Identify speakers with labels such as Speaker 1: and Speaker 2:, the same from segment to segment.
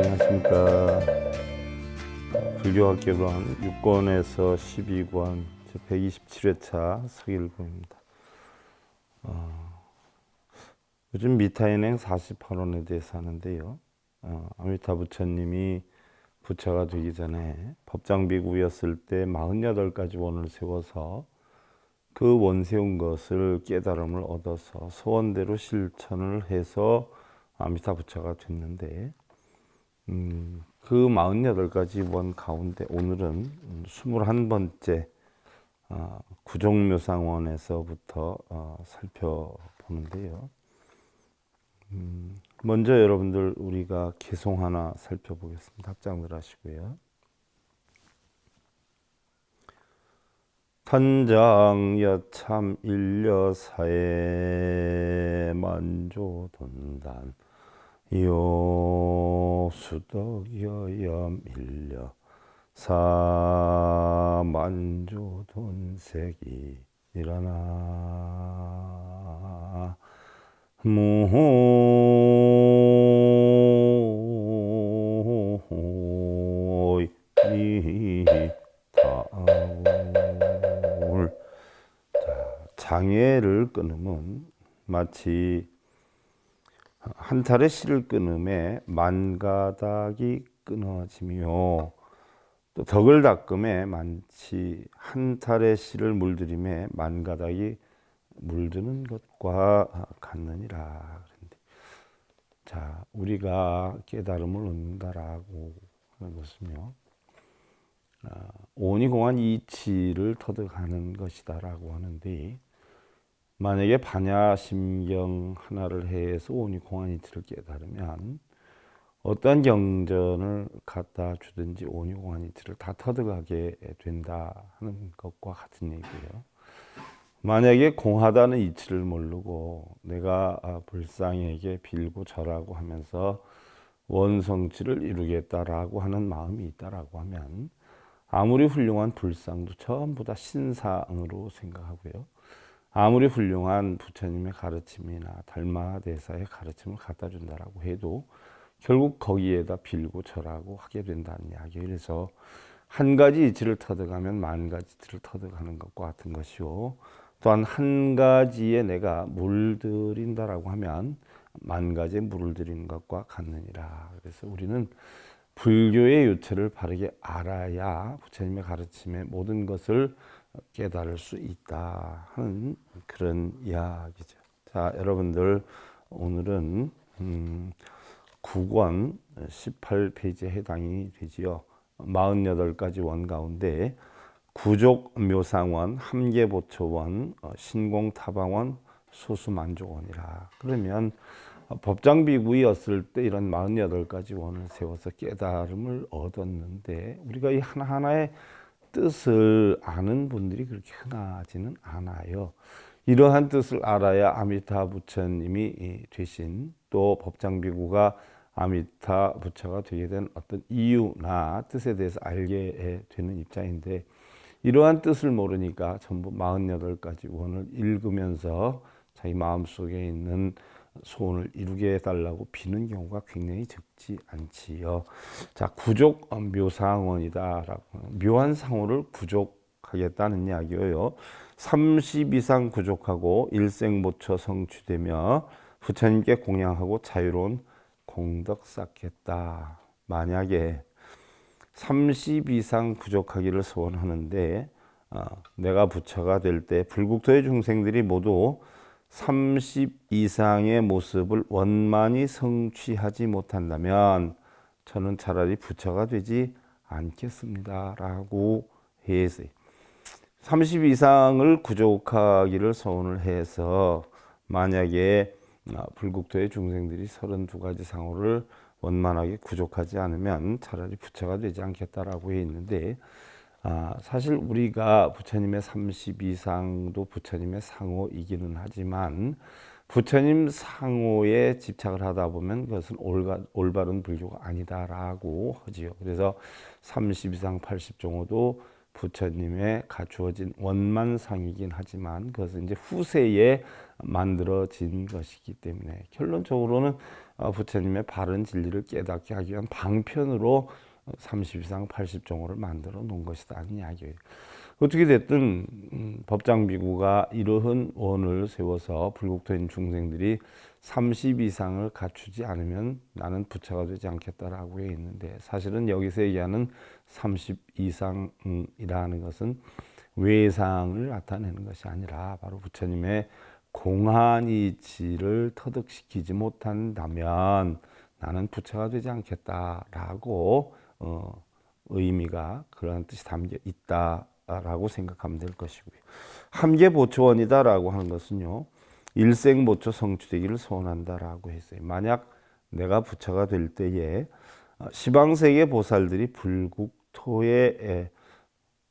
Speaker 1: 안녕하십니까. 불교학개론 6권에서 12권 제127회차 서길구입니다. 요즘 미타인행 48원에 대해서 하는데요. 아미타 부처님이 부처가 되기 전에 법장비구였을 때 48가지 원을 세워서 그 원 세운 것을 깨달음을 얻어서 소원대로 실천을 해서 아미타 부처가 됐는데, 그 48가지 원 가운데 오늘은 21번째 구족묘상원에서부터 살펴보는데요. 먼저 여러분들 우리가 개송 하나 살펴보겠습니다. 합장들 하시고요. 탄장 여참 일려사에 만조돈단 요수덕여염 일려 사만조돈색이 일어나 무호이 다울. 장애를 끊으면 마치 한 탈의 실을 끊음에 만가닥이 끊어지며, 또 덕을 닦음에 마치 한 탈의 실을 물들임에 만가닥이 물드는 것과 같느니라. 자, 우리가 깨달음을 얻는다라고 하는 것은요, 오니공한 이치를 터득하는 것이다라고 하는데, 만약에 반야심경 하나를 해서 오니공한 이치를 깨달으면 어떠한 경전을 갖다 주든지 오니공한 이치를 다 터득하게 된다 하는 것과 같은 얘기예요. 만약에 공하다는 이치를 모르고 내가 불상에게 빌고 절하고 하면서 원성치를 이루겠다라고 하는 마음이 있다라고 하면 아무리 훌륭한 불상도 전부 다 신상으로 생각하고요. 아무리 훌륭한 부처님의 가르침이나 달마대사의 가르침을 갖다 준다라고 해도 결국 거기에다 빌고 절하고 하게 된다는 이야기예요. 그래서 한 가지 이치를 터득하면 만 가지 이치를 터득하는 것과 같은 것이요, 또한 한 가지에 내가 물들인다라고 하면 만 가지에 물을 들이는 것과 같느니라. 그래서 우리는 불교의 요체를 바르게 알아야 부처님의 가르침의 모든 것을 깨달을 수 있다 하는 그런 이야기죠. 자, 여러분들 오늘은 9권 18페이지에 해당이 되지요. 48가지 원 가운데 구족묘상원, 함계보초원, 신공타방원, 소수만족원이라. 그러면 법장비구였을 때 이런 48가지 원을 세워서 깨달음을 얻었는데, 우리가 이 하나하나의 뜻을 아는 분들이 그렇게 흔하지는 않아요. 이러한 뜻을 알아야 아미타 부처님이 되신, 또 법장비구가 아미타 부처가 되게 된 어떤 이유나 뜻에 대해서 알게 되는 입장인데, 이러한 뜻을 모르니까 전부 48가지 원을 읽으면서 자기 마음속에 있는 소원을 이루게 해달라고 비는 경우가 굉장히 적지 않지요. 자, 구족 묘상원이다라고, 묘한 상호를 구족하겠다는 이야기예요. 30 이상 구족하고 일생모처 성취되며 부처님께 공양하고 자유로운 공덕 쌓겠다. 만약에 30 이상 부족하기를 소원하는데, 내가 부처가 될 때 불국토의 중생들이 모두 30 이상의 모습을 원만히 성취하지 못한다면 저는 차라리 부처가 되지 않겠습니다 라고 해서 30 이상을 구족하기를 소원을 해서, 만약에 불국토의 중생들이 32가지 상호를 원만하게 구족하지 않으면 차라리 부처가 되지 않겠다라고 해 있는데, 사실 우리가 부처님의 30 이상도 부처님의 상호이기는 하지만 부처님 상호에 집착을 하다 보면 그것은 올바른 불교가 아니다라고 하지요. 그래서 30 이상 80종호도 부처님의 갖추어진 원만상이긴 하지만 그것은 이제 후세에 만들어진 것이기 때문에 결론적으로는 부처님의 바른 진리를 깨닫게 하기 위한 방편으로 30 이상 80종호를 만들어 놓은 것이다 하는 이야기예요. 어떻게 됐든 법장비구가 이러한 원을 세워서 불국토인 중생들이 30 이상을 갖추지 않으면 나는 부처가 되지 않겠다라고 해 있는데, 사실은 여기서 얘기하는 30 이상이라는 것은 외상을 나타내는 것이 아니라 바로 부처님의 공한이치를 터득시키지 못한다면 나는 부처가 되지 않겠다라고 의미가 그런 뜻이 담겨 있다라고 생각하면 될 것이고요. 함계보초원이다라고 하는 것은요, 일생보초 성취되기를 소원한다라고 했어요. 만약 내가 부처가 될 때에 시방세계 보살들이 불국토에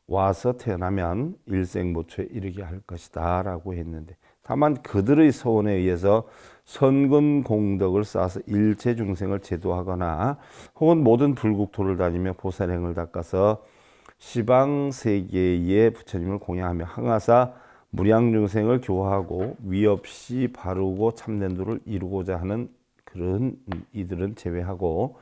Speaker 1: 와서 태어나면 일생보초에 이르게 할 것이다 라고 했는데, 다만 그들의 소원에 의해서 선근 공덕을 쌓아서 일체 중생을 제도하거나 혹은 모든 불국토를 다니며 보살행을 닦아서 시방세계의 부처님을 공양하며 항아사 무량중생을 교화하고 위없이 바르고 참된 도를 이루고자 하는 그런 이들은 제외하고,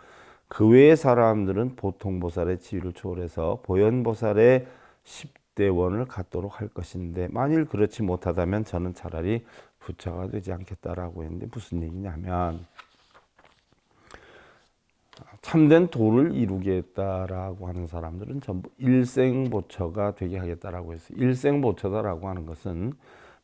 Speaker 1: 그 외의 사람들은 보통보살의 지위를 초월해서 보현보살의 10대원을 갖도록 할 것인데, 만일 그렇지 못하다면 저는 차라리 부처가 되지 않겠다라고 했는데, 무슨 얘기냐면 참된 도를 이루겠다라고 하는 사람들은 전부 일생보처가 되게 하겠다라고 했어요. 일생보처다라고 하는 것은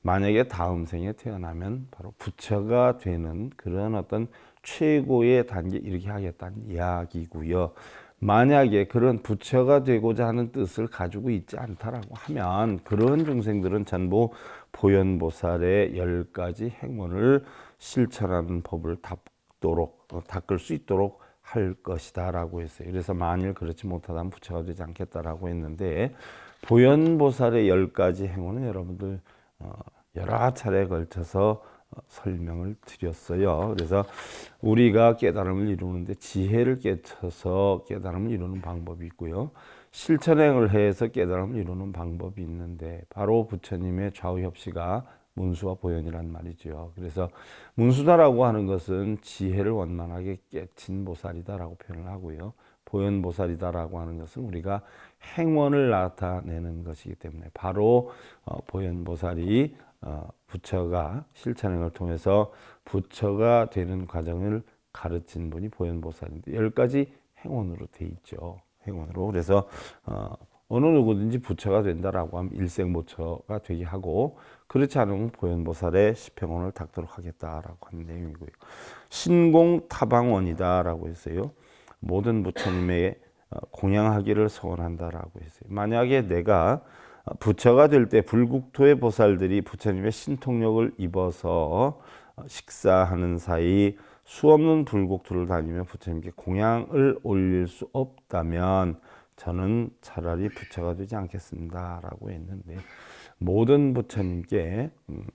Speaker 1: 만약에 다음 생에 태어나면 바로 부처가 되는 그런 어떤 최고의 단계에 이르게 하겠다는 이야기고요. 만약에 그런 부처가 되고자 하는 뜻을 가지고 있지 않다라고 하면 그런 중생들은 전부 보현보살의 10가지 행원을 실천하는 법을 닦을 수 있도록 할 것이다 라고 했어요. 그래서 만일 그렇지 못하다면 부처가 되지 않겠다라고 했는데, 보현보살의 10가지 행원은 여러분들 여러 차례에 걸쳐서 설명을 드렸어요. 그래서 우리가 깨달음을 이루는데 지혜를 깨쳐서 깨달음을 이루는 방법이 있고요, 실천행을 해서 깨달음을 이루는 방법이 있는데, 바로 부처님의 좌우협시가 문수와 보현이란 말이죠. 그래서 문수다라고 하는 것은 지혜를 원만하게 깨친 보살이다라고 표현을 하고요, 보현보살이다라고 하는 것은 우리가 행원을 나타내는 것이기 때문에 바로 보현보살이 부처가 실천행을 통해서 부처가 되는 과정을 가르친 분이 보현보살인데 10가지 행원으로 돼 있죠. 행원으로. 그래서 어느 누구든지 부처가 된다라고 하면 일생보처가 되게 하고, 그렇지 않으면 보현보살의 10행원을 닦도록 하겠다라고 하는 내용이고요. 신공타방원이다라고 했어요. 모든 부처님의 공양하기를 소원한다라고 했어요. 만약에 내가 부처가 될 때 불국토의 보살들이 부처님의 신통력을 입어서 식사하는 사이 수없는 불국토를 다니며 부처님께 공양을 올릴 수 없다면 저는 차라리 부처가 되지 않겠습니다 라고 했는데, 모든 부처님께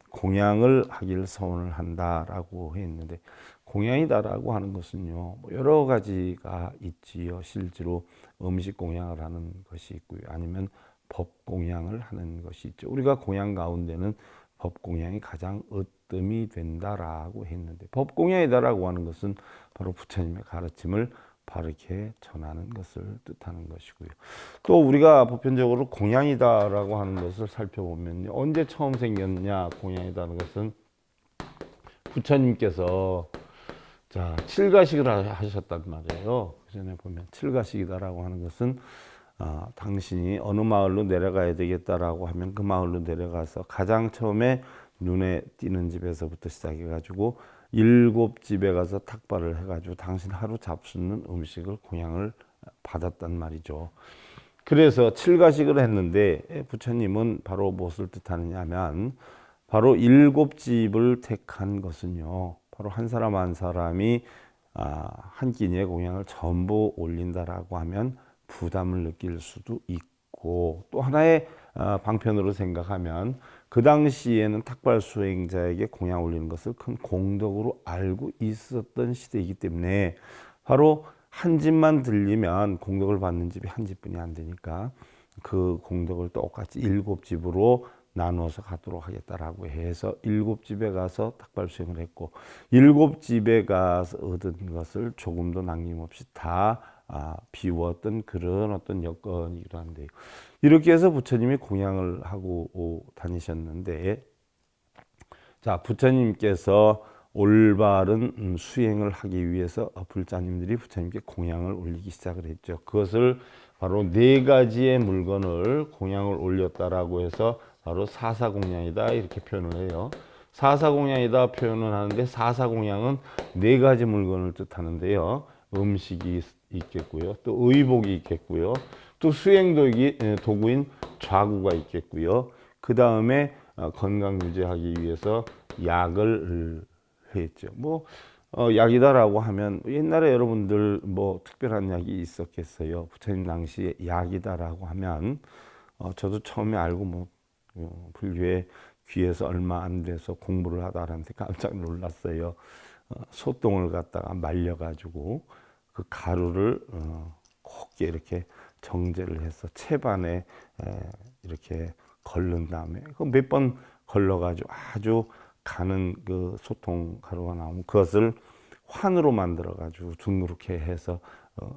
Speaker 1: 공양을 하기를 소원을 한다라고 했는데, 공양이다라고 하는 것은요, 여러 가지가 있지요. 실제로 음식 공양을 하는 것이 있고요, 아니면 법 공양을 하는 것이 있죠. 우리가 공양 가운데는 법 공양이 가장 으뜸이 된다라고 했는데, 법 공양이다라고 하는 것은 바로 부처님의 가르침을 바르게 전하는 것을 뜻하는 것이고요. 또 우리가 보편적으로 공양이다라고 하는 것을 살펴보면 언제 처음 생겼냐, 공양이다는 것은 부처님께서 칠가식을 하셨단 말이에요. 그 전에 보면 칠가식이다라고 하는 것은 당신이 어느 마을로 내려가야 되겠다라고 하면 그 마을로 내려가서 가장 처음에 눈에 띄는 집에서부터 시작해가지고 7집에 가서 탁발을 해가지고 당신 하루 잡수는 음식을 공양을 받았단 말이죠. 그래서 칠가식을 했는데 부처님은 바로 무엇을 뜻하느냐 하면, 바로 7집을 택한 것은요, 바로 한 사람 한 사람이 한 끼니의 공양을 전부 올린다라고 하면 부담을 느낄 수도 있고, 또 하나의 방편으로 생각하면 그 당시에는 탁발 수행자에게 공양 올리는 것을 큰 공덕으로 알고 있었던 시대이기 때문에 바로 한 집만 들리면 공덕을 받는 집이 한 집뿐이 안 되니까 그 공덕을 똑같이 7집으로 나누어서 가도록 하겠다라고 해서 7집에 가서 탁발 수행을 했고 7집에 가서 얻은 것을 조금도 남김없이 다 비웠던 그런 어떤 여건이기도 한데요. 이렇게 해서 부처님이 공양을 하고 다니셨는데, 자, 부처님께서 올바른 수행을 하기 위해서 불자님들이 부처님께 공양을 올리기 시작을 했죠. 그것을 바로 4가지의 물건을 공양을 올렸다라고 해서 바로 사사공양이다 이렇게 표현을 해요. 사사공양이다 표현을 하는데, 사사공양은 4가지 물건을 뜻하는데요. 음식이 있겠고요, 또 의복이 있겠고요, 또 수행 도구인 좌구가 있겠고요, 그 다음에 건강 유지하기 위해서 약을 했죠. 약이다라고 하면 옛날에 여러분들 뭐 특별한 약이 있었겠어요. 부처님 당시에 약이다라고 하면 저도 처음에 알고 불교에 귀에서 얼마 안 돼서 공부를 하다한테 깜짝 놀랐어요. 소똥을 갖다가 말려가지고 그 가루를 곱게 이렇게 정제를 해서 채반에 이렇게 걸른 다음에 그 몇 번 걸러가지고 아주 가는 그 소통 가루가 나오면 그것을 환으로 만들어 가지고 둥그렇게 해서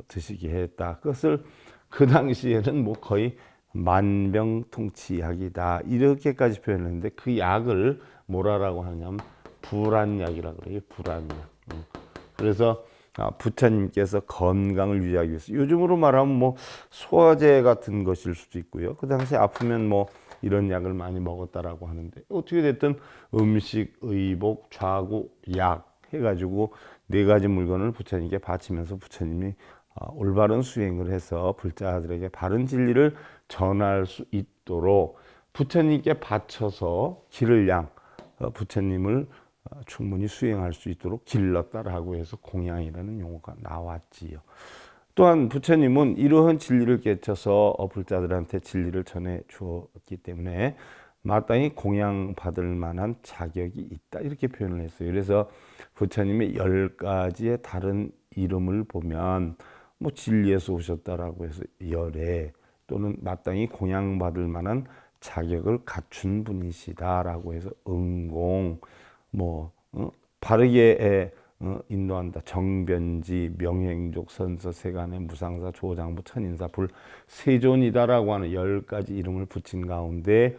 Speaker 1: 드시게 했다. 그것을 그 당시에는 뭐 거의 만병통치약이다 이렇게까지 표현했는데, 그 약을 뭐라고 하냐면 불안약이라고 그래요. 불안약. 그래서 부처님께서 건강을 유지하기 위해서, 요즘으로 말하면 뭐 소화제 같은 것일 수도 있고요. 그 당시에 아프면 뭐 이런 약을 많이 먹었다라고 하는데, 어떻게 됐든 음식, 의복, 좌구, 약 해가지고 4가지 물건을 부처님께 바치면서 부처님이 올바른 수행을 해서 불자들에게 바른 진리를 전할 수 있도록 부처님께 바쳐서 기를 부처님을 충분히 수행할 수 있도록 길렀다라고 해서 공양이라는 용어가 나왔지요. 또한 부처님은 이러한 진리를 깨쳐서 불자들한테 진리를 전해 주었기 때문에 마땅히 공양받을 만한 자격이 있다 이렇게 표현을 했어요. 그래서 부처님의 10가지의 다른 이름을 보면 뭐 진리에서 오셨다라고 해서 열애, 또는 마땅히 공양받을 만한 자격을 갖춘 분이시다라고 해서 응공, 바르게 인도한다, 정변지, 명행족, 선서, 세간의 무상사, 조장부, 천인사, 불, 세존이다라고 하는 10가지 이름을 붙인 가운데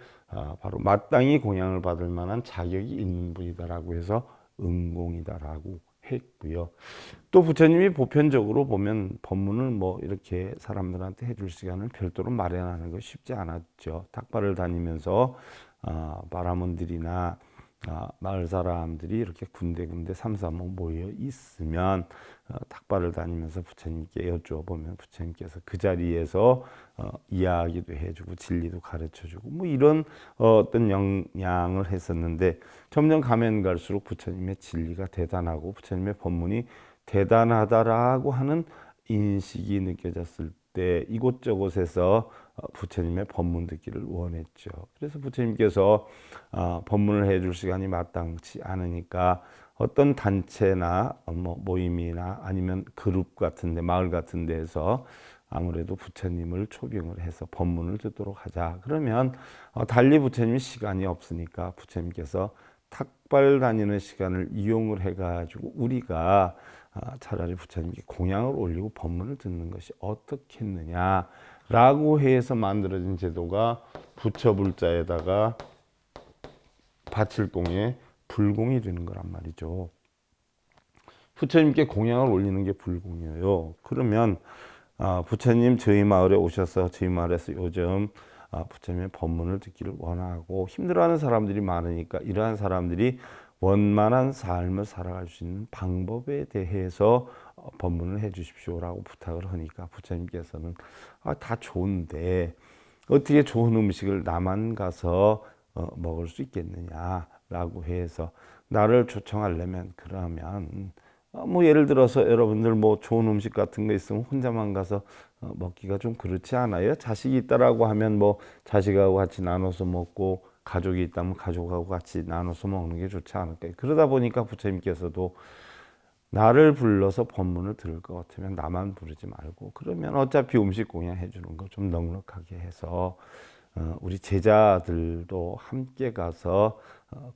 Speaker 1: 바로 마땅히 공양을 받을 만한 자격이 있는 분이다라고 해서 응공이다라고 했고요. 또 부처님이 보편적으로 보면 법문을 뭐 이렇게 사람들한테 해줄 시간을 별도로 마련하는 거 쉽지 않았죠. 탁발을 다니면서 바라문들이나 마을 사람들이 이렇게 군데군데 삼삼오오 모여 있으면 탁발을 다니면서 부처님께 여쭈어보면 부처님께서 그 자리에서 이야기도 해주고 진리도 가르쳐주고 뭐 이런 어떤 영향을 했었는데, 점점 가면 갈수록 부처님의 진리가 대단하고 부처님의 법문이 대단하다라고 하는 인식이 느껴졌을 때 이곳저곳에서 부처님의 법문 듣기를 원했죠. 그래서 부처님께서 법문을 해줄 시간이 마땅치 않으니까 어떤 단체나 뭐 모임이나 아니면 그룹 같은데, 마을 같은 데에서 아무래도 부처님을 초빙을 해서 법문을 듣도록 하자. 그러면 달리 부처님이 시간이 없으니까 부처님께서 탁발 다니는 시간을 이용을 해가지고 우리가 차라리 부처님께 공양을 올리고 법문을 듣는 것이 어떻겠느냐라고 해서 만들어진 제도가 부처불자에다가 바칠공에 불공이 되는 거란 말이죠. 부처님께 공양을 올리는 게 불공이에요. 그러면 부처님 저희 마을에 오셔서 저희 마을에서 요즘 부처님의 법문을 듣기를 원하고 힘들어하는 사람들이 많으니까 이러한 사람들이 원만한 삶을 살아갈 수 있는 방법에 대해서 법문을 해 주십시오라고 부탁을 하니까 부처님께서는 다 좋은데 어떻게 좋은 음식을 나만 가서 먹을 수 있겠느냐라고 해서, 나를 초청하려면 그러면 뭐 예를 들어서 여러분들 뭐 좋은 음식 같은 거 있으면 혼자만 가서 먹기가 좀 그렇지 않아요? 자식이 있다라고 하면 뭐 자식하고 같이 나눠서 먹고, 가족이 있다면 가족하고 같이 나눠서 먹는 게 좋지 않을까요? 그러다 보니까 부처님께서도 나를 불러서 법문을 들을 것 같으면 나만 부르지 말고, 그러면 어차피 음식 공양해 주는 거 좀 넉넉하게 해서 우리 제자들도 함께 가서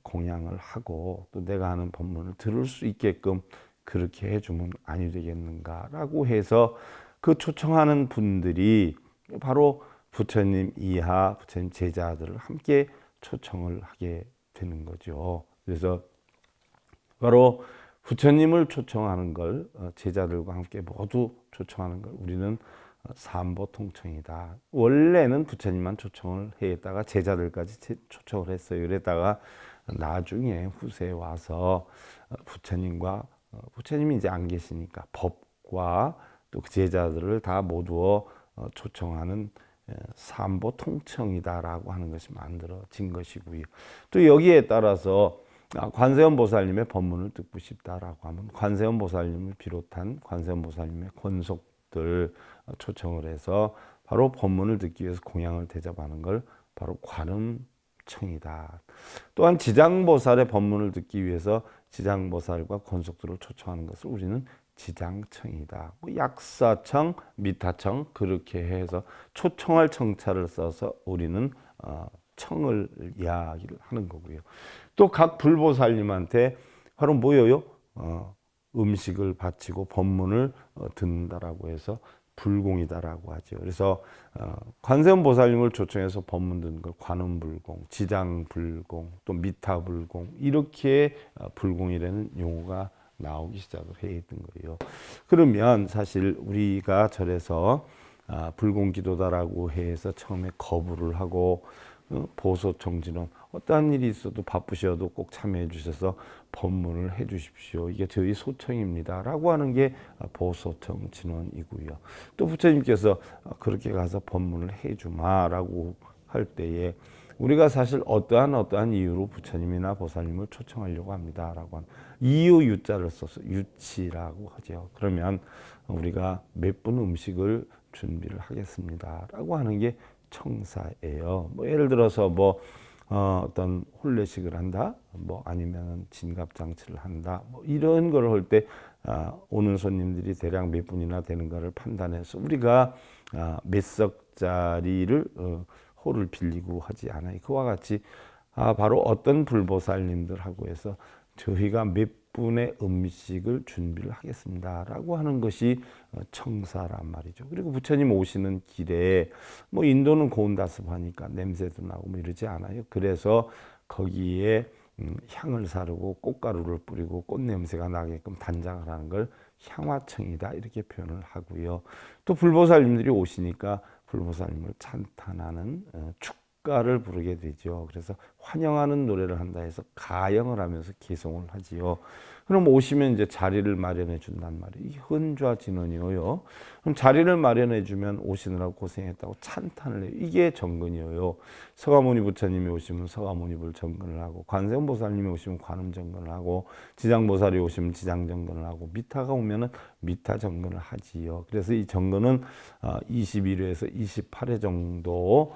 Speaker 1: 공양을 하고 또 내가 하는 법문을 들을 수 있게끔 그렇게 해주면 아니 되겠는가라고 해서 그 초청하는 분들이 바로 부처님 이하 부처님 제자들을 함께 초청을 하게 되는 거죠. 그래서 바로 부처님을 초청하는 걸 제자들과 함께 모두 초청하는 걸 우리는 삼보통청이다. 원래는 부처님만 초청을 했다가 제자들까지 초청을 했어요. 그랬다가 나중에 후세에 와서 부처님과 부처님이 이제 안 계시니까 법과 또 그 제자들을 다 모두어 초청하는 삼보통청이다라고 하는 것이 만들어진 것이고요. 또 여기에 따라서 관세음 보살님의 법문을 듣고 싶다라고 하면 관세음 보살님을 비롯한 관세음 보살님의 권속들 초청을 해서 바로 법문을 듣기 위해서 공양을 대접하는 걸 바로 관음청이다. 또한 지장보살의 법문을 듣기 위해서 지장보살과 권속들을 초청하는 것을 우리는 지장청이다. 약사청, 미타청 그렇게 해서 초청할 청자를 써서 우리는 청을 이야기를 하는 거고요. 또 각 불보살님한테 바로 뭐예요? 음식을 바치고 법문을 듣는다라고 해서 불공이다라고 하죠. 그래서 관세음 보살님을 초청해서 법문 듣는 걸 관음불공, 지장불공, 또 미타불공 이렇게 불공이라는 용어가 나오기 시작을 했던 거예요. 그러면 사실 우리가 절에서 불공기도다라고 해서 처음에 거부를 하고 보소청진원 어떠한 일이 있어도 바쁘셔도 꼭 참여해 주셔서 법문을 해 주십시오. 이게 저희 소청입니다. 라고 하는 게 보소청진원이고요. 또 부처님께서 그렇게 가서 법문을 해 주마라고 할 때에 우리가 사실 어떠한 이유로 부처님이나 보살님을 초청하려고 합니다라고 하는 이유 유자를 써서 유치라고 하죠. 그러면 우리가 몇 분 음식을 준비를 하겠습니다라고 하는 게 청사예요. 뭐 예를 들어서 어떤 혼례식을 한다, 뭐 아니면 진갑장치를 한다, 뭐 이런 걸 할 때 오는 손님들이 대략 몇 분이나 되는가를 판단해서 우리가 몇 석짜리를 홀을 빌리고 하지 않아요. 그와 같이 바로 어떤 불보살님들하고 해서 저희가 몇 분의 음식을 준비를 하겠습니다라고 하는 것이 청사란 말이죠. 그리고 부처님 오시는 길에 뭐 인도는 고운다습하니까 냄새도 나고 뭐 이러지 않아요. 그래서 거기에 향을 사르고 꽃가루를 뿌리고 꽃 냄새가 나게끔 단장을 하는 걸 향화청이다 이렇게 표현을 하고요. 또 불보살님들이 오시니까 불보살님을 찬탄하는 축가를 부르게 되죠. 그래서 환영하는 노래를 한다 해서 가영을 하면서 개송을 하지요. 그럼 오시면 이제 자리를 마련해 준단 말이에요. 이 헌좌진언이요. 그럼 자리를 마련해 주면 오시느라고 고생했다고 찬탄을 해요. 이게 정근이에요. 서가모니 부처님이 오시면 서가모니불 정근을 하고 관세음보살님이 오시면 관음 정근을 하고 지장보살이 오시면 지장 정근을 하고 미타가 오면은 미타 정근을 하지요. 그래서 이 정근은 21회에서 28회 정도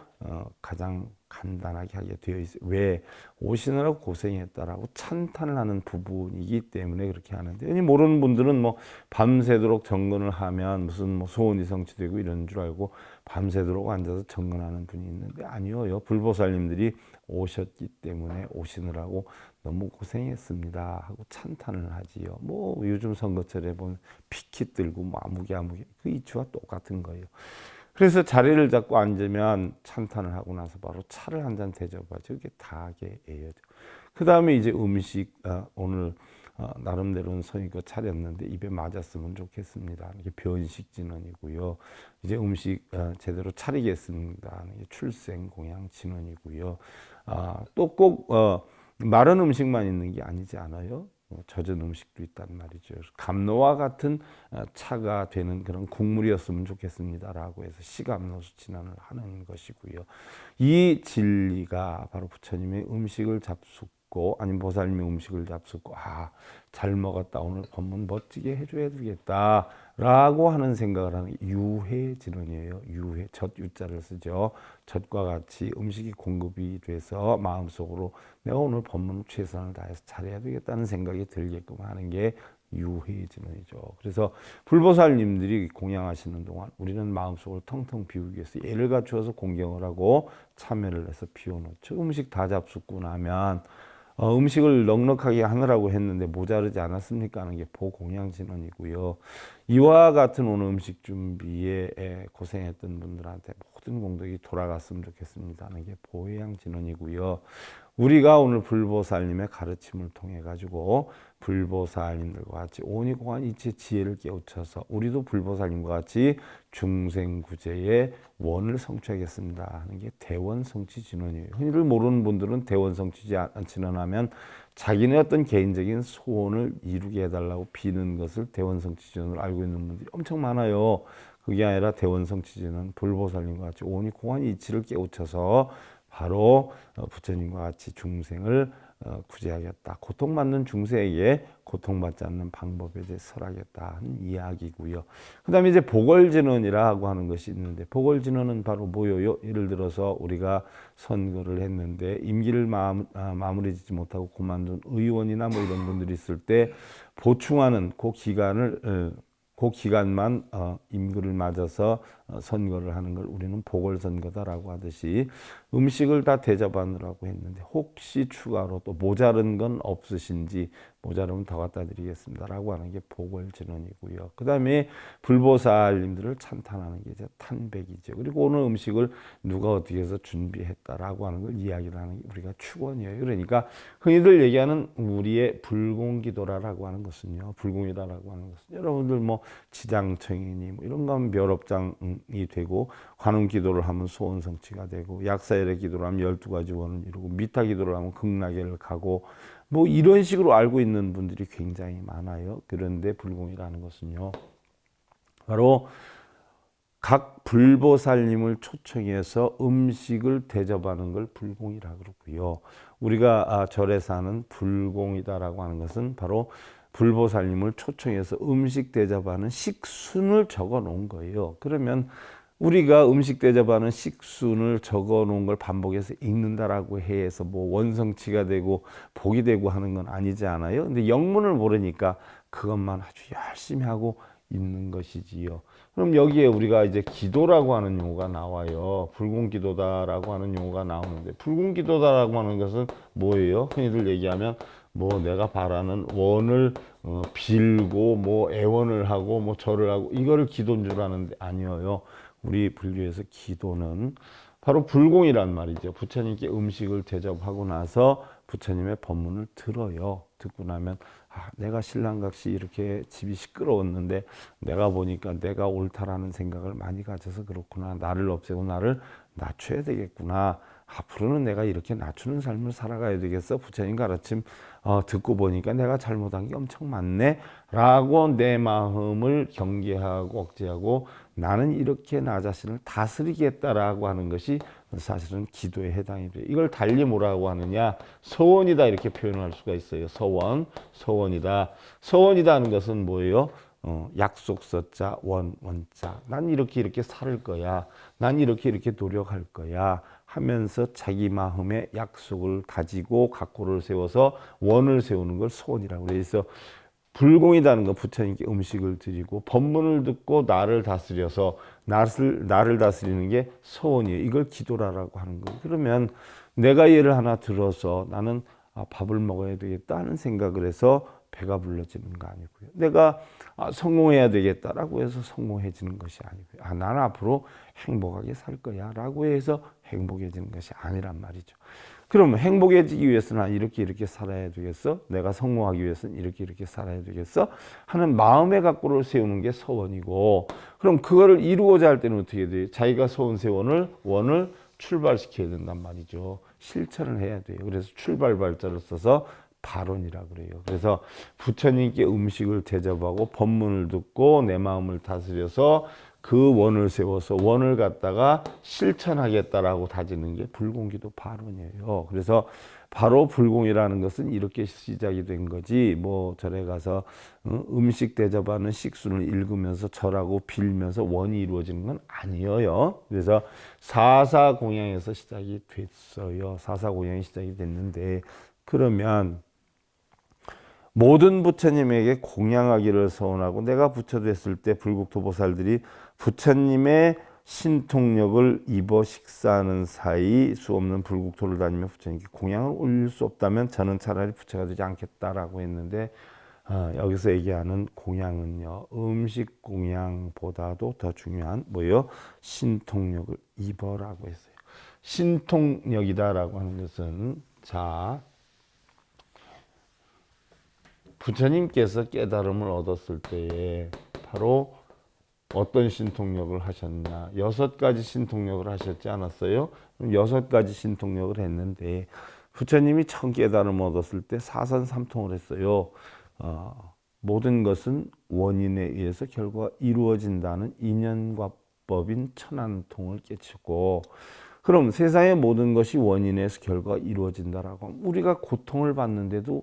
Speaker 1: 가장 간단하게 하게 되어 있어요. 왜? 오시느라고 고생했다라고 찬탄을 하는 부분이기 때문에 그렇게 하는데, 모르는 분들은 뭐 밤새도록 정근을 하면 무슨 뭐 소원이 성취되고 이런 줄 알고 밤새도록 앉아서 정근하는 분이 있는데 아니요. 불보살님들이 오셨기 때문에 오시느라고 너무 고생했습니다 하고 찬탄을 하지요. 뭐 요즘 선거철에 보면 피켓 들고 뭐 아무개 그 이치와 똑같은 거예요. 그래서 자리를 잡고 앉으면 찬탄을 하고 나서 바로 차를 한 잔 대접하죠. 이게 다계예요. 그 다음에 이제 음식 오늘 나름대로는 성의껏 차렸는데 입에 맞았으면 좋겠습니다. 이게 변식진언이고요. 이제 음식 제대로 차리겠습니다. 이게 출생공양 진언이고요. 또 꼭 마른 음식만 있는 게 아니지 않아요? 젖은 음식도 있단 말이죠. 감로와 같은 차가 되는 그런 국물이었으면 좋겠습니다라고 해서 시감로수 진언을 하는 것이고요. 이 진리가 바로 부처님의 음식을 잡숫고 아니면 보살님의 음식을 잡숫고 잘 먹었다 오늘 법문 멋지게 해줘야 되겠다 라고 하는 생각을 하는 유회 진언이에요. 유회, 젖 유자를 쓰죠. 젖과 같이 음식이 공급이 돼서 마음속으로 내가 오늘 법문 최선을 다해서 잘해야 되겠다는 생각이 들게끔 하는 게 유해진원이죠. 그래서 불보살님들이 공양하시는 동안 우리는 마음속을 텅텅 비우기 위해서 예를 갖추어서 공경을 하고 참여를 해서 비워놓죠. 음식 다 잡숫고 나면 음식을 넉넉하게 하느라고 했는데 모자르지 않았습니까 하는 게 보공양진원이고요. 이와 같은 오늘 음식 준비에 고생했던 분들한테 모든 공덕이 돌아갔으면 좋겠습니다 하는 게 보해양진원이고요. 우리가 오늘 불보살님의 가르침을 통해 가지고 불보살님들과 같이 오니공한 이치의 지혜를 깨우쳐서 우리도 불보살님과 같이 중생구제의 원을 성취하겠습니다 하는 게 대원성취진원이에요. 흔히를 모르는 분들은 대원성취진원하면 자기네 어떤 개인적인 소원을 이루게 해달라고 비는 것을 대원성취진원을 알고 있는 분들이 엄청 많아요. 그게 아니라 대원성취진원 불보살님과 같이 오니공한 이치를 깨우쳐서 바로 부처님과 같이 중생을 구제하겠다. 고통받는 중생에게 고통받지 않는 방법에 대해 설하겠다는 이야기고요. 그 다음에 이제 보궐진원이라고 하는 것이 있는데 보궐진원은 바로 뭐예요? 예를 들어서 우리가 선거를 했는데 임기를 마무리 짓지 못하고 그만둔 의원이나 뭐 이런 분들이 있을 때 보충하는 그 기간만 임기를 맞아서 선거를 하는 걸 우리는 보궐선거다라고 하듯이 음식을 다 대접하느라고 했는데 혹시 추가로 또 모자른 건 없으신지 모자르면 더 갖다 드리겠습니다라고 하는 게 보궐진원이고요. 그 다음에 불보살님들을 찬탄하는 게 이제 탄백이죠. 그리고 오늘 음식을 누가 어떻게 해서 준비했다라고 하는 걸 이야기를 하는 게 우리가 축원이에요. 그러니까 흔히들 얘기하는 우리의 불공기도라고 하는 것은요. 불공이다라고 하는 것은 여러분들 뭐 지장청이니 뭐 이런 거 하면 멸업장이 되고 관음기도를 하면 소원성취가 되고 약사열의 기도를 하면 12가지 원을 이루고 미타기도를 하면 극락을 가고 뭐 이런 식으로 알고 있는 분들이 굉장히 많아요. 그런데 불공이라는 것은요. 바로 각 불보살님을 초청해서 음식을 대접하는 걸 불공이라고 그러고요. 우리가 절에서 하는 불공이다라고 하는 것은 바로 불보살님을 초청해서 음식 대접하는 식순을 적어 놓은 거예요. 그러면 우리가 음식 대접하는 식순을 적어 놓은 걸 반복해서 읽는다라고 해서 뭐 원성치가 되고 복이 되고 하는 건 아니지 않아요? 근데 영문을 모르니까 그것만 아주 열심히 하고 있는 것이지요. 그럼 여기에 우리가 이제 기도라고 하는 용어가 나와요. 불공기도다라고 하는 용어가 나오는데 불공기도다라고 하는 것은 뭐예요? 흔히들 얘기하면 뭐 내가 바라는 원을 빌고 뭐 애원을 하고 뭐 절을 하고 이거를 기도인 줄 아는데 아니에요. 우리 불교에서 기도는 바로 불공이란 말이죠. 부처님께 음식을 대접하고 나서 부처님의 법문을 들어요. 듣고 나면 내가 신랑각시 이렇게 집이 시끄러웠는데 내가 보니까 내가 옳다라는 생각을 많이 가져서 그렇구나. 나를 없애고 나를 낮춰야 되겠구나. 앞으로는 내가 이렇게 낮추는 삶을 살아가야 되겠어. 부처님 가르침 듣고 보니까 내가 잘못한 게 엄청 많네 라고 내 마음을 경계하고 억제하고 나는 이렇게 나 자신을 다스리겠다라고 하는 것이 사실은 기도에 해당이 돼요. 이걸 달리 뭐라고 하느냐, 서원이다 이렇게 표현할 수가 있어요. 서원이다. 서원이다 하는 것은 뭐예요? 약속서자 원자. 난 이렇게 살을 거야. 난 이렇게 노력할 거야. 하면서 자기 마음의 약속을 다지고 각고를 세워서 원을 세우는 걸 소원이라고 그래요. 그래서 불공이라는 건 부처님께 음식을 드리고 법문을 듣고 나를 다스려서 나를 다스리는 게 소원이에요. 이걸 기도라고 하는 거예요. 그러면 내가 예를 하나 들어서 나는 밥을 먹어야 되겠다는 생각을 해서 배가 불러지는 거 아니고요. 내가 성공해야 되겠다라고 해서 성공해지는 것이 아니고요. 나는 앞으로 행복하게 살 거야 라고 해서 행복해지는 것이 아니란 말이죠. 그러면 행복해지기 위해서는 이렇게 살아야 되겠어? 내가 성공하기 위해서는 이렇게 살아야 되겠어? 하는 마음의 각고를 세우는 게 서원이고, 그럼 그거를 이루고자 할 때는 어떻게 돼요? 자기가 세운 원을 출발시켜야 된단 말이죠. 실천을 해야 돼요. 그래서 출발 발자를 써서 발언이라 그래요. 그래서 부처님께 음식을 대접하고 법문을 듣고 내 마음을 다스려서 그 원을 세워서 원을 갖다가 실천하겠다라고 다지는 게 불공기도 발언이에요. 그래서 바로 불공이라는 것은 이렇게 시작이 된 거지, 뭐 절에 가서 음식 대접하는 식순을 읽으면서 절하고 빌면서 원이 이루어지는 건 아니에요. 그래서 사사공양에서 시작이 됐어요. 사사공양이 시작이 됐는데, 그러면 모든 부처님에게 공양하기를 서원하고 내가 부처 됐을 때 불국토보살들이 부처님의 신통력을 입어 식사하는 사이 수없는 불국토를 다니며 부처님께 공양을 올릴 수 없다면 저는 차라리 부처가 되지 않겠다라고 했는데 여기서 얘기하는 공양은요, 음식 공양보다도 더 중요한 뭐예요? 신통력을 입어라고 했어요. 신통력이다라고 하는 것은 자, 부처님께서 깨달음을 얻었을 때에 바로 어떤 신통력을 하셨나? 6가지 신통력을 하셨지 않았어요? 6가지 신통력을 했는데 부처님이 처음 깨달음을 얻었을 때 사선삼통을 했어요. 모든 것은 원인에 의해서 결과가 이루어진다는 인연과법인 천안통을 깨치고, 그럼 세상의 모든 것이 원인에서 결과가 이루어진다라고 하면 우리가 고통을 받는데도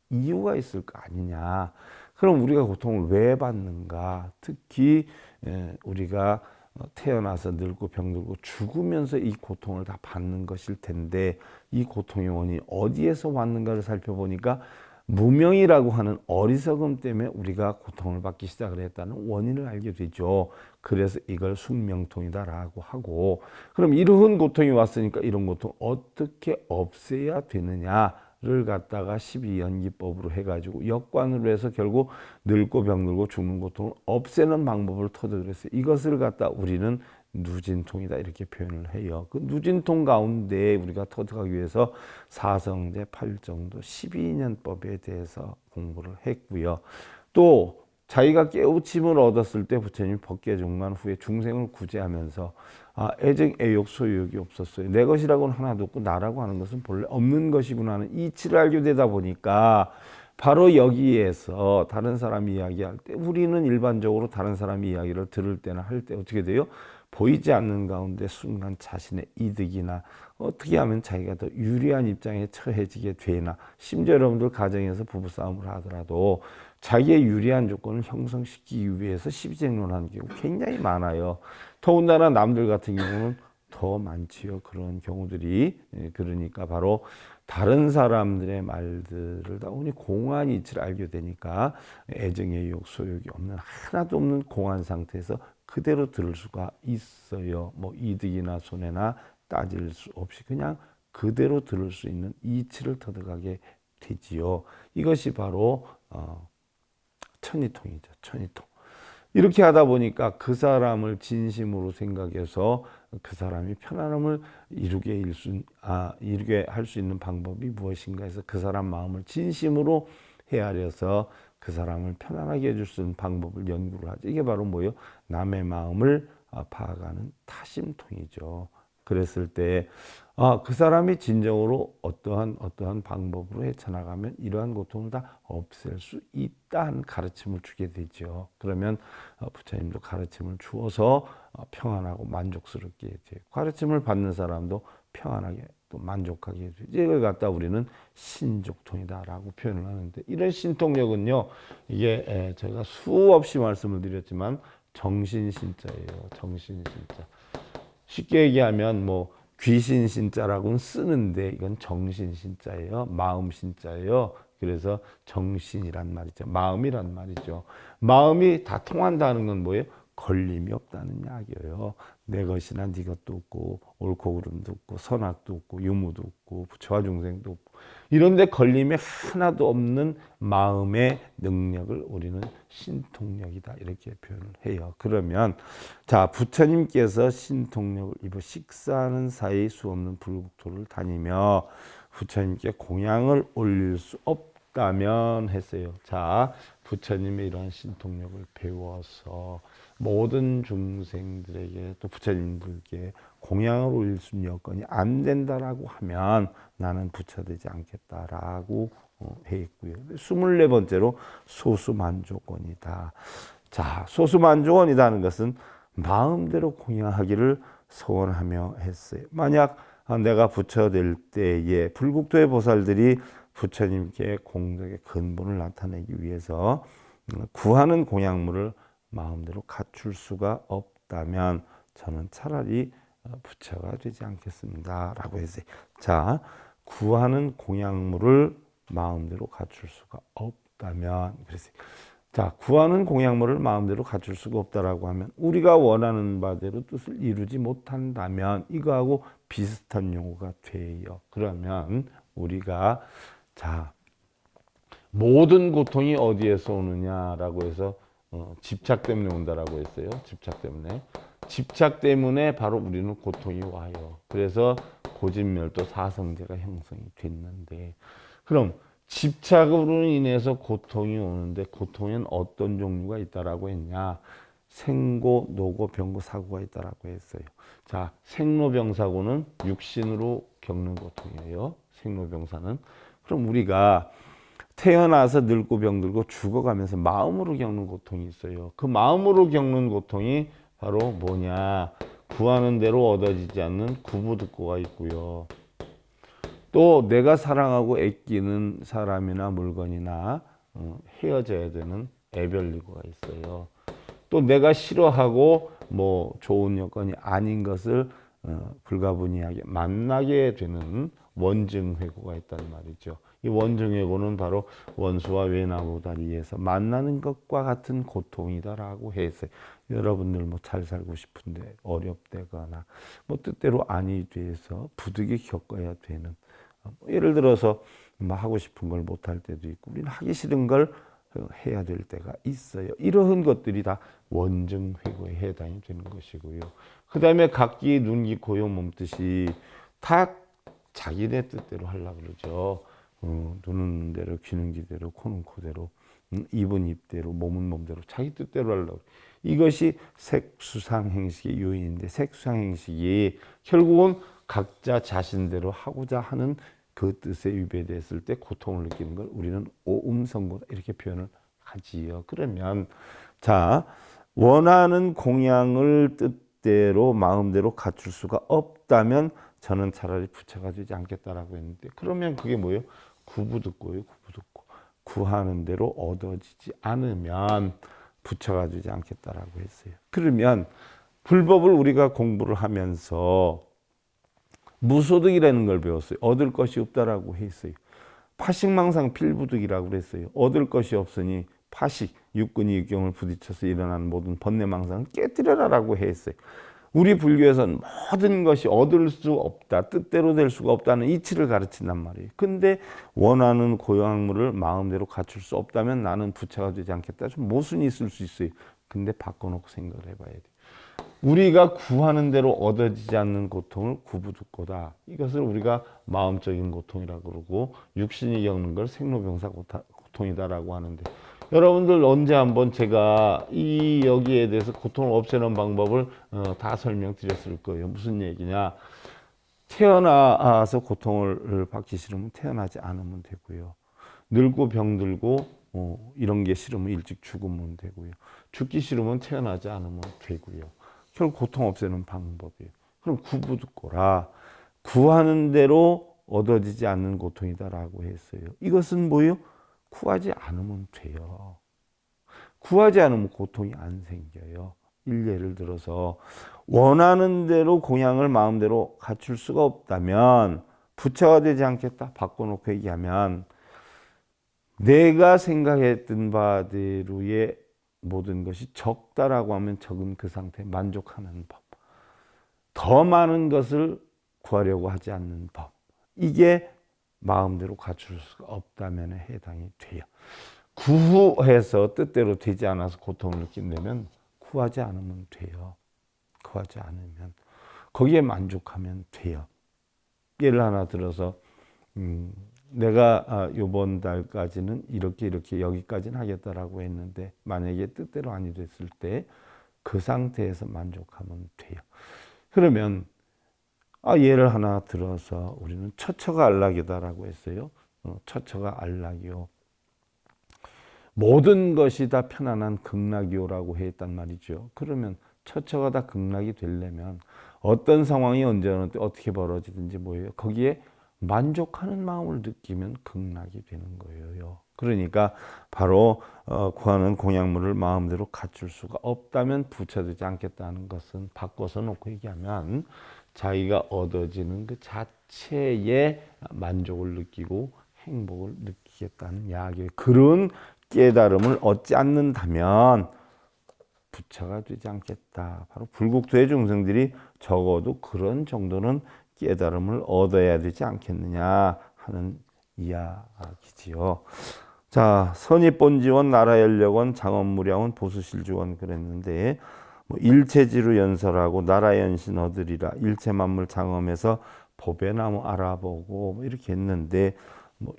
Speaker 1: 이유가 있을 거 아니냐. 그럼 우리가 고통을 왜 받는가? 특히 우리가 태어나서 늙고 병들고 죽으면서 이 고통을 다 받는 것일 텐데 이 고통의 원인이 어디에서 왔는가를 살펴보니까 무명이라고 하는 어리석음 때문에 우리가 고통을 받기 시작을 했다는 원인을 알게 되죠. 그래서 이걸 숙명통이다라고 하고, 그럼 이러한 고통이 왔으니까 이런 고통 어떻게 없애야 되느냐를 갖다가 12연기법으로 해가지고 역관으로 해서 결국 늙고 병들고 죽는 고통을 없애는 방법을 터득을 했어요. 이것을 갖다 우리는 누진통이다 이렇게 표현을 해요. 그 누진통 가운데 우리가 터득하기 위해서 사성제, 팔정도, 12년법에 대해서 공부를 했고요. 또 자기가 깨우침을 얻었을 때 부처님이 법계종만 후에 중생을 구제하면서 애정, 애욕, 소유욕이 없었어요. 내 것이라고는 하나도 없고 나라고 하는 것은 본래 없는 것이구나 하는 이치를 알게 되다 보니까 바로 여기에서 다른 사람 이야기할 때 우리는 일반적으로 다른 사람 이야기를 들을 때나 할 때 어떻게 돼요? 보이지 않는 가운데 순간 자신의 이득이나 어떻게 하면 자기가 더 유리한 입장에 처해지게 되나, 심지어 여러분들 가정에서 부부싸움을 하더라도 자기의 유리한 조건을 형성시키기 위해서 시비쟁론하는 경우 굉장히 많아요. 더군다나 남들 같은 경우는 더 많지요. 그런 경우들이. 그러니까 바로 다른 사람들의 말들을 다 우리 공한 이치를 알게 되니까 애정의 욕, 소욕이 없는, 하나도 없는 공한 상태에서 그대로 들을 수가 있어요. 뭐 이득이나 손해나 따질 수 없이 그냥 그대로 들을 수 있는 이치를 터득하게 되지요. 이것이 바로 천이통이죠. 천이통. 이렇게 하다 보니까 그 사람을 진심으로 생각해서 그 사람이 편안함을 이루게 할 수 있는 방법이 무엇인가 해서 그 사람 마음을 진심으로 헤아려서 그 사람을 편안하게 해줄 수 있는 방법을 연구를 하죠. 이게 바로 뭐예요? 남의 마음을 파악하는 타심통이죠. 그랬을 때 그 사람이 진정으로 어떠한 방법으로 헤쳐나가면 이러한 고통을 다 없앨 수 있다는 가르침을 주게 되죠. 그러면 부처님도 가르침을 주어서 평안하고 만족스럽게 돼요. 가르침을 받는 사람도 평안하게 또 만족하게 되죠. 이걸 갖다 우리는 신족통이다라고 표현을 하는데, 이런 신통력은요, 이게 제가 수없이 말씀을 드렸지만 정신신자예요. 정신신자. 쉽게 얘기하면 뭐 귀신신자라고는 쓰는데 이건 정신신자예요. 마음신자예요. 그래서 정신이란 말이죠. 마음이란 말이죠. 마음이 다 통한다는 건 뭐예요? 걸림이 없다는 이야기예요. 내 것이나 네 것도 없고 옳고 그름도 없고 선악도 없고 유무도 없고 부처와 중생도 없고 이런데 걸림이 하나도 없는 마음의 능력을 우리는 신통력이다 이렇게 표현을 해요. 그러면 자, 부처님께서 신통력을 입어 식사하는 사이 수없는 불국토를 다니며 부처님께 공양을 올릴 수 없다면 했어요. 자, 부처님의 이러한 신통력을 배워서 모든 중생들에게 또 부처님들께 공양을 올릴 수 있는 여건이 안 된다라고 하면 나는 부처되지 않겠다라고 했고요. 24번째로 소수만족원이다. 자, 소수만족원이라는 것은 마음대로 공양하기를 소원하며 했어요. 만약 내가 부처 될 때에 불국토의 보살들이 부처님께 공덕의 근본을 나타내기 위해서 구하는 공양물을 마음대로 갖출 수가 없다면 저는 차라리 부처가 되지 않겠습니다 라고 했어요. 자, 구하는 공양물을 마음대로 갖출 수가 없다. 없다면, 그래서 자, 구하는 공약물을 마음대로 갖출 수가 없다라고 하면 우리가 원하는 바대로 뜻을 이루지 못한다면 이거하고 비슷한 용어가 돼요. 그러면 우리가 자, 모든 고통이 어디에서 오느냐라고 해서 집착 때문에 온다라고 했어요. 집착 때문에. 집착 때문에 바로 우리는 고통이 와요. 그래서 고진멸도 사성제가 형성이 됐는데, 그럼 집착으로 인해서 고통이 오는데 고통엔 어떤 종류가 있다라고 했냐? 생고, 노고, 병고, 사고가 있다라고 했어요. 자, 생로병사고는 육신으로 겪는 고통이에요. 생로병사는. 그럼 우리가 태어나서 늙고 병들고 죽어가면서 마음으로 겪는 고통이 있어요. 그 마음으로 겪는 고통이 바로 뭐냐? 구하는 대로 얻어지지 않는 구부득고가 있고요. 또 내가 사랑하고 아끼는 사람이나 물건이나 헤어져야 되는 애별리고가 있어요. 또 내가 싫어하고 뭐 좋은 여건이 아닌 것을 불가분이하게 만나게 되는 원증회고가 있단 말이죠. 이 원증회고는 바로 원수와 외나무다리에서 만나는 것과 같은 고통이다라고 해서 여러분들 뭐 잘 살고 싶은데 어렵다거나 뭐 뜻대로 아니 돼서 부득이 겪어야 되는, 예를 들어서 뭐 하고 싶은 걸 못할 때도 있고 우리는 하기 싫은 걸 해야 될 때가 있어요. 이러한 것들이 다 원증회고에 해당이 되는 것이고요. 그 다음에 각기 눈기 고요 몸뜻이 다 자기네 뜻대로 하려고 그러죠. 눈은 대로, 귀는 귀대로, 코는 코대로, 입은 입대로, 몸은 몸대로 자기 뜻대로 하려고. 이것이 색수상행식의 요인인데, 색수상행식이 결국은 각자 자신대로 하고자 하는 그 뜻에 위배됐을 때 고통을 느끼는 걸 우리는 오음성고다 이렇게 표현을 하지요. 그러면 자, 원하는 공양을 뜻대로 마음대로 갖출 수가 없다면 저는 차라리 부처가 되지 않겠다라고 했는데, 그러면 그게 뭐예요? 구부득고예요. 구부득고. 구하는 대로 얻어지지 않으면 부처가 되지 않겠다라고 했어요. 그러면 불법을 우리가 공부를 하면서 무소득이라는 걸 배웠어요. 얻을 것이 없다라고 했어요. 파식망상 필부득이라고 그랬어요. 얻을 것이 없으니 파식, 육근이 육경을 부딪혀서 일어나는 모든 번뇌망상을 깨뜨려라라고 했어요. 우리 불교에서는 모든 것이 얻을 수 없다, 뜻대로 될 수가 없다는 이치를 가르친단 말이에요. 근데 원하는 고양물을 마음대로 갖출 수 없다면 나는 부처가 되지 않겠다. 좀 모순이 있을 수 있어요. 근데 바꿔놓고 생각을 해봐야 돼요. 우리가 구하는 대로 얻어지지 않는 고통을 구부득고다. 이것을 우리가 마음적인 고통이라고 그러고 육신이 겪는 걸 생로병사 고통이다라고 하는데, 여러분들 언제 한번 제가 이 여기에 대해서 고통을 없애는 방법을 다 설명드렸을 거예요. 무슨 얘기냐? 태어나서 고통을 받기 싫으면 태어나지 않으면 되고요. 늙고 병들고 이런 게 싫으면 일찍 죽으면 되고요. 죽기 싫으면 태어나지 않으면 되고요. 결국 고통 없애는 방법이에요. 그럼 구부득고라. 구하는 대로 얻어지지 않는 고통이다라고 했어요. 이것은 뭐예요? 구하지 않으면 돼요. 구하지 않으면 고통이 안 생겨요. 예를 들어서 원하는 대로 공양을 마음대로 갖출 수가 없다면 부처가 되지 않겠다. 바꿔놓고 얘기하면 내가 생각했던 바대로의 모든 것이 적다라고 하면 적은 그 상태에 만족하는 법. 더 많은 것을 구하려고 하지 않는 법. 이게 마음대로 갖출 수가 없다면 해당이 돼요. 구해서 뜻대로 되지 않아서 고통을 느낀다면 구하지 않으면 돼요. 구하지 않으면 거기에 만족하면 돼요. 예를 하나 들어서 내가 이번 달까지는 이렇게 여기까지는 하겠다라고 했는데 만약에 뜻대로 아니 됐을 때 그 상태에서 만족하면 돼요. 그러면 예를 하나 들어서 우리는 처처가 안락이다라고 했어요. 처처가 안락이요. 모든 것이 다 편안한 극락이요라고 했단 말이죠. 그러면 처처가 다 극락이 되려면 어떤 상황이 언제 어느 때 어떻게 벌어지든지 뭐예요? 거기에 만족하는 마음을 느끼면 극락이 되는 거예요. 그러니까 바로 구하는 공양물을 마음대로 갖출 수가 없다면 부처되지 않겠다는 것은 바꿔서 놓고 얘기하면 자기가 얻어지는 그 자체에 만족을 느끼고 행복을 느끼게 하시겠다는 이야기예요. 그런 깨달음을 얻지 않는다면 부처가 되지 않겠다. 바로 불국토의 중생들이 적어도 그런 정도는 깨달음을 얻어야 되지 않겠느냐 하는 이야기지요. 자, 선입본지원, 나라연력원, 장엄무량원, 보수실주원 그랬는데 일체지루 연설하고 나라연신 얻으리라. 일체만물 장엄해서 법에나무 알아보고 이렇게 했는데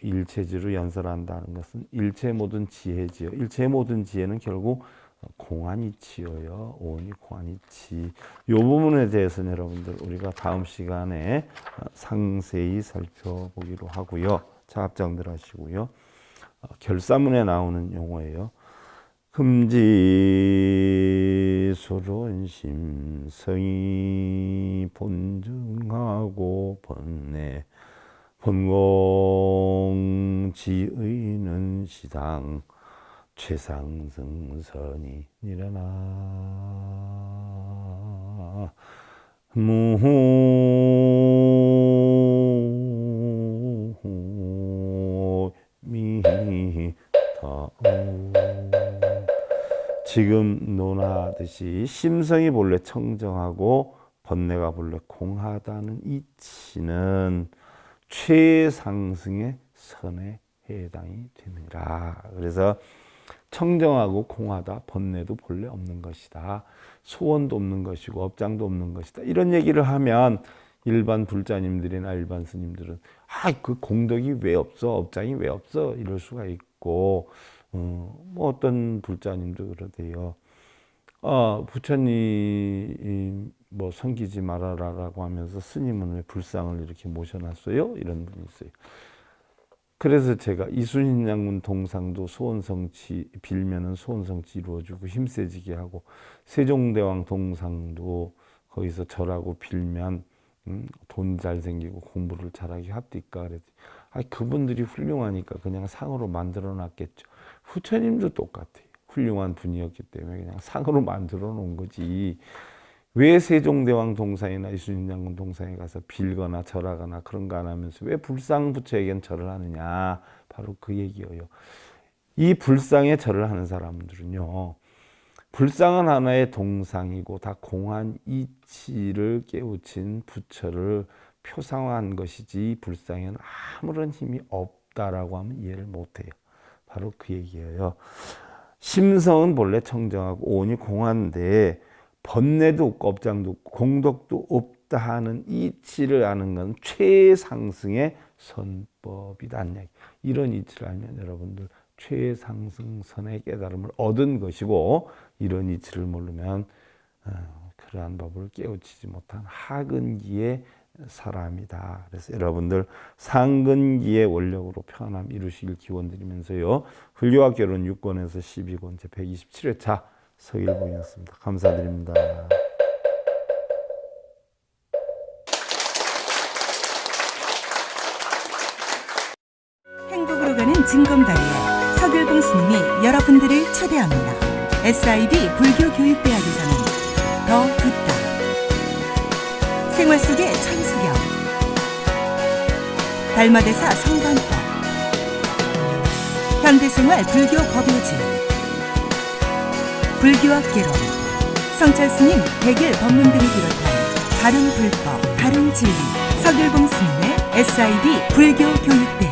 Speaker 1: 일체지루 연설한다는 것은 일체 모든 지혜지요. 일체 모든 지혜는 결국 공안이치여요. 오온이 공안이치. 이 부분에 대해서는 여러분들 우리가 다음 시간에 상세히 살펴보기로 하고요. 자, 합장들 하시고요. 결사문에 나오는 용어예요. 금지소론 심성이 본증하고 번뇌 본공지의는 시당 최상승선이 일어나 무미타오. 지금 논하듯이 심성이 본래 청정하고 번뇌가 본래 공하다는 이치는 최상승의 선에 해당이 됩니다. 그래서 청정하고 공하다, 번뇌도 본래 없는 것이다. 소원도 없는 것이고 업장도 없는 것이다. 이런 얘기를 하면 일반 불자님들이나 일반 스님들은 그 공덕이 왜 없어? 업장이 왜 없어? 이럴 수가 있고 어떤 불자님도 그러대요. 부처님 섬기지 말아라라고 하면서 스님은 왜 불상을 이렇게 모셔놨어요? 이런 분이 있어요. 그래서 제가 이순신장군 동상도 소원성취 빌면은 소원성취 이루어주고 힘세지게 하고, 세종대왕 동상도 거기서 절하고 빌면 돈 잘 생기고 공부를 잘하게 합디까 그랬더니 그분들이 훌륭하니까 그냥 상으로 만들어 놨겠죠. 부처님도 똑같아요. 훌륭한 분이었기 때문에 그냥 상으로 만들어 놓은 거지. 왜 세종대왕 동상이나 이순신장군 동상에 가서 빌거나 절하거나 그런 거 안 하면서 왜 불상 부처에겐 절을 하느냐. 바로 그 얘기예요. 이 불상에 절을 하는 사람들은요, 불상은 하나의 동상이고 다 공한 이치를 깨우친 부처를 표상화한 것이지 불상에는 아무런 힘이 없다라고 하면 이해를 못해요. 바로 그 얘기예요. 심성은 본래 청정하고 오온이 공한데 번뇌도 없고 업장도 없고 공덕도 없다 하는 이치를 아는 건 최상승의 선법이다. 이런 이치를 알면 여러분들 최상승선의 깨달음을 얻은 것이고, 이런 이치를 모르면 그러한 법을 깨우치지 못한 하근기의 사람이다. 그래서 여러분들 상근기의 원력으로 편함 이루시길 기원드리면서요, 불교와 결혼 6권에서 12권 제 127회차 서일봉이었습니다. 감사드립니다.
Speaker 2: 행복으로 가는 징검다리에 서길봉 스님이 여러분들을 초대합니다. SIB 불교교육대학에서는 더 듣다, 생활 속의 천수경, 달마대사 성관법, 현대생활 불교 법요지, 불교학 개론, 성찰스님 백일 법문 등을 비롯한 다른 불법, 다른 진리, 서길봉 스님의 SIB 불교교육대